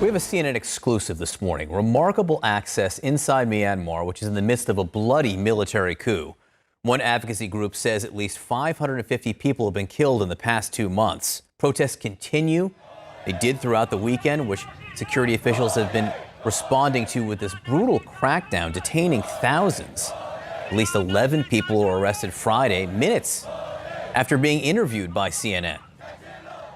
We have a CNN exclusive this morning. Remarkable access inside Myanmar, which is in the midst of a bloody military coup. One advocacy group says at least 550 people have been killed in the past 2 months. Protests continue. They did throughout the weekend, which security officials have been responding to with this brutal crackdown, detaining thousands. At least 11 people were arrested Friday, minutes after being interviewed by CNN.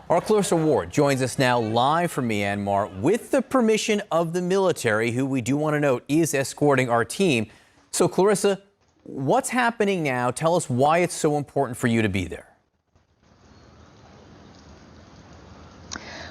Our Clarissa Ward joins us now live from Myanmar with the permission of the military, who we do want to note is escorting our team. So, Clarissa, what's happening now? Tell us why it's so important for you to be there.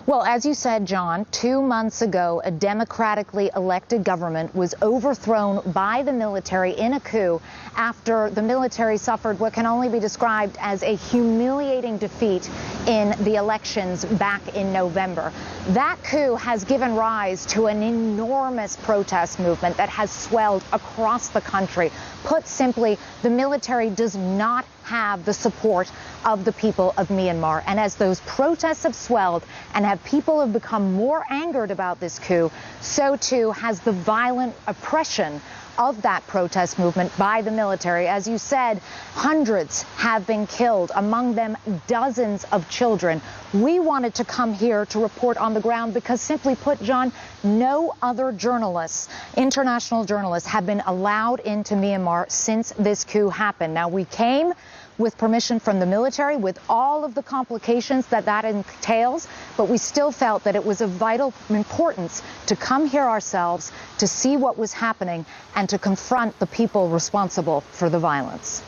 Well, as you said, John, 2 months ago, a democratically elected government was overthrown by the military in a coup after the military suffered what can only be described as a humiliating defeat in the elections back in November. That coup has given rise to an enormous protest movement that has swelled across the country. Put simply, the military does not have the support of the people of Myanmar. And as those protests have swelled and people have become more angered about this coup, so too has the violent oppression of that protest movement by the military. As you said, hundreds have been killed, among them dozens of children. We wanted to come here to report on the ground because, simply put, John, no other journalists, international journalists, have been allowed into Myanmar since this coup happened. Now, we came with permission from the military, with all of the complications that entails, but we still felt that it was of vital importance to come here ourselves, to see what was happening, and to confront the people responsible for the violence.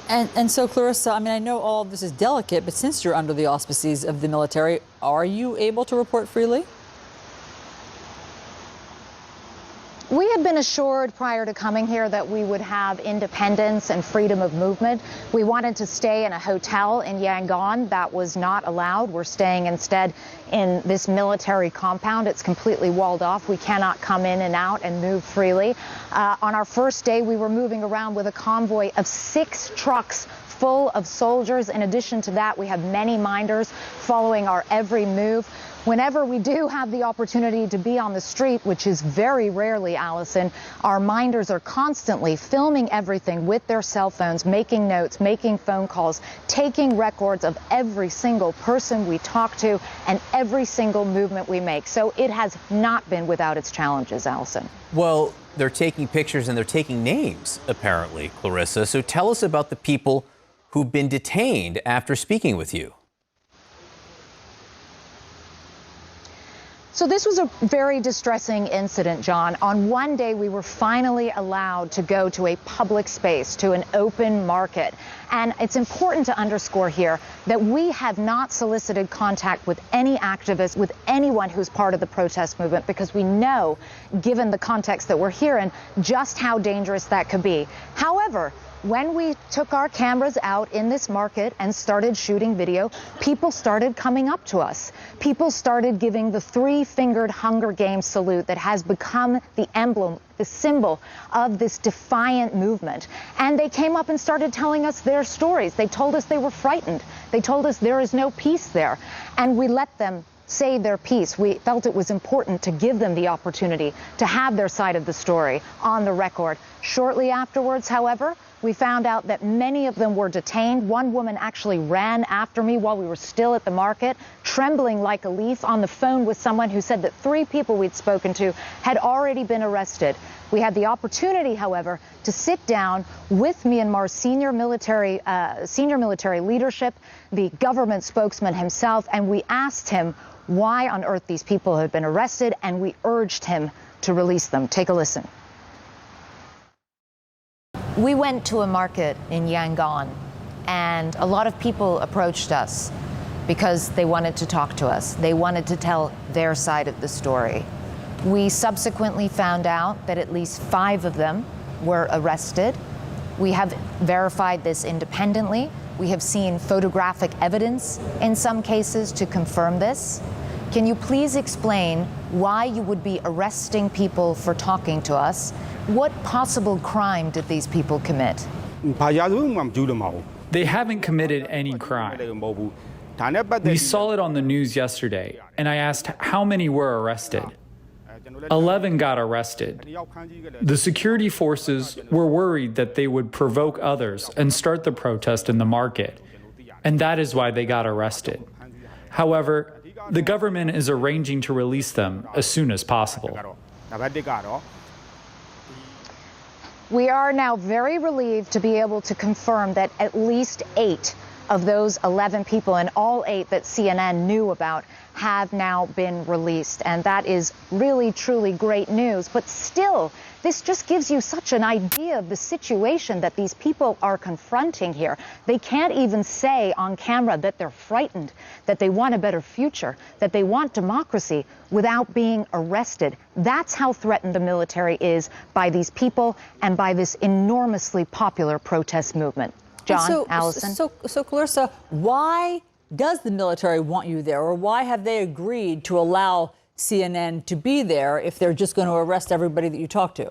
And so, Clarissa, I mean, I know all of this is delicate, but since you're under the auspices of the military, are you able to report freely? We had been assured prior to coming here that we would have independence and freedom of movement. We wanted to stay in a hotel in Yangon. That was not allowed. We're staying instead in this military compound. It's completely walled off. We cannot come in and out and move freely. On our first day, we were moving around with a convoy of 6 trucks full of soldiers. In addition to that, we have many minders following our every move. Whenever we do have the opportunity to be on the street, which is very rarely, Allison, our minders are constantly filming everything with their cell phones, making notes, making phone calls, taking records of every single person we talk to and every single movement we make. So it has not been without its challenges, Allison. Well, they're taking pictures and they're taking names, apparently, Clarissa. So tell us about the people who've been detained after speaking with you. So this was a very distressing incident, John. On one day, we were finally allowed to go to a public space, to an open market. And it's important to underscore here that we have not solicited contact with any activists, with anyone who's part of the protest movement, because we know, given the context that we're hearing, just how dangerous that could be. However, when we took our cameras out in this market and started shooting video, people started coming up to us. People started giving the 3-fingered Hunger Games salute that has become the emblem, the symbol of this defiant movement. And they came up and started telling us their stories. They told us they were frightened. They told us there is no peace there. And we let them say their piece. We felt it was important to give them the opportunity to have their side of the story on the record. Shortly afterwards, however, we found out that many of them were detained. One woman actually ran after me while we were still at the market, trembling like a leaf, on the phone with someone who said that 3 people we'd spoken to had already been arrested. We had the opportunity, however, to sit down with Myanmar's senior military leadership, the government spokesman himself, and we asked him why on earth these people had been arrested, and we urged him to release them. Take a listen. We went to a market in Yangon, and a lot of people approached us because they wanted to talk to us. They wanted to tell their side of the story. We subsequently found out that at least 5 of them were arrested. We have verified this independently. We have seen photographic evidence in some cases to confirm this. Can you please explain why you would be arresting people for talking to us? What possible crime did these people commit? They haven't committed any crime. We saw it on the news yesterday, and I asked how many were arrested. 11 got arrested. The security forces were worried that they would provoke others and start the protest in the market, and that is why they got arrested. However, the government is arranging to release them as soon as possible. We are now very relieved to be able to confirm that at least 8 of those 11 people, and all 8 that CNN knew about, have now been released. And that is really, truly great news. But still, this just gives you such an idea of the situation that these people are confronting here. They can't even say on camera that they're frightened, that they want a better future, that they want democracy without being arrested. That's how threatened the military is by these people and by this enormously popular protest movement. John, Allison? So Clarissa, why does the military want you there, or why have they agreed to allow CNN to be there if they're just going to arrest everybody that you talk to?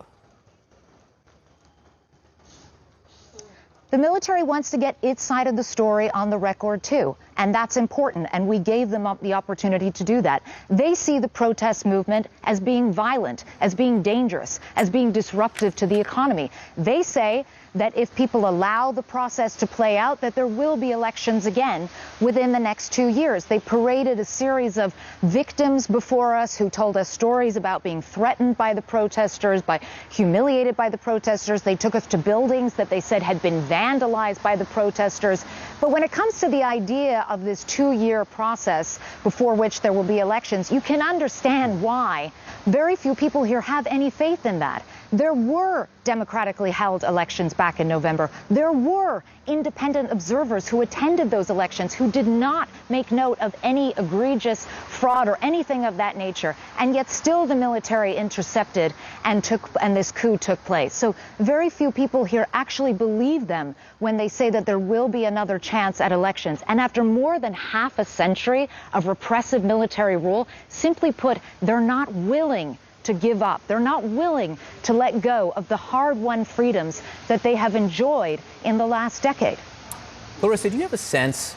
The military wants to get its side of the story on the record, too, and that's important, and we gave them the opportunity to do that. They see the protest movement as being violent, as being dangerous, as being disruptive to the economy. They say that if people allow the process to play out, that there will be elections again within the next 2 years. They paraded a series of victims before us who told us stories about being threatened by the protesters, humiliated by the protesters. They took us to buildings that they said had been vandalized by the protesters. But when it comes to the idea of this 2-year process before which there will be elections, you can understand why very few people here have any faith in that. There were democratically held elections back in November. There were independent observers who attended those elections who did not make note of any egregious fraud or anything of that nature. And yet still the military intercepted and this coup took place. So very few people here actually believe them when they say that there will be another chance at elections. And after more than half a century of repressive military rule, simply put, they're not willing to give up. They're not willing to let go of the hard-won freedoms that they have enjoyed in the last decade. Clarissa, do you have a sense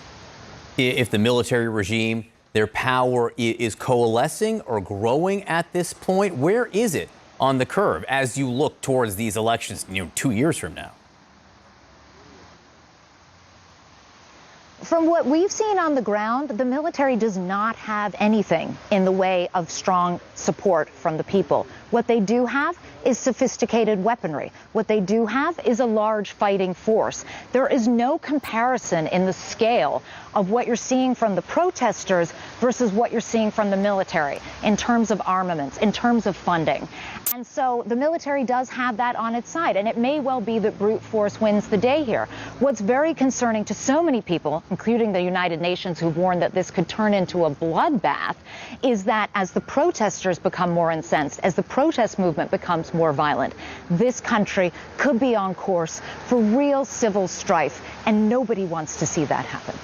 if the military regime, their power is coalescing or growing at this point? Where is it on the curve as you look towards these elections, 2 years from now? From what we've seen on the ground, the military does not have anything in the way of strong support from the people. What they do have is sophisticated weaponry. What they do have is a large fighting force. There is no comparison in the scale of what you're seeing from the protesters versus what you're seeing from the military in terms of armaments, in terms of funding. And so the military does have that on its side, and it may well be that brute force wins the day here. What's very concerning to so many people, including the United Nations, who've warned that this could turn into a bloodbath, is that as the protesters become more incensed, as the protest movement becomes more violent, this country could be on course for real civil strife, and nobody wants to see that happen.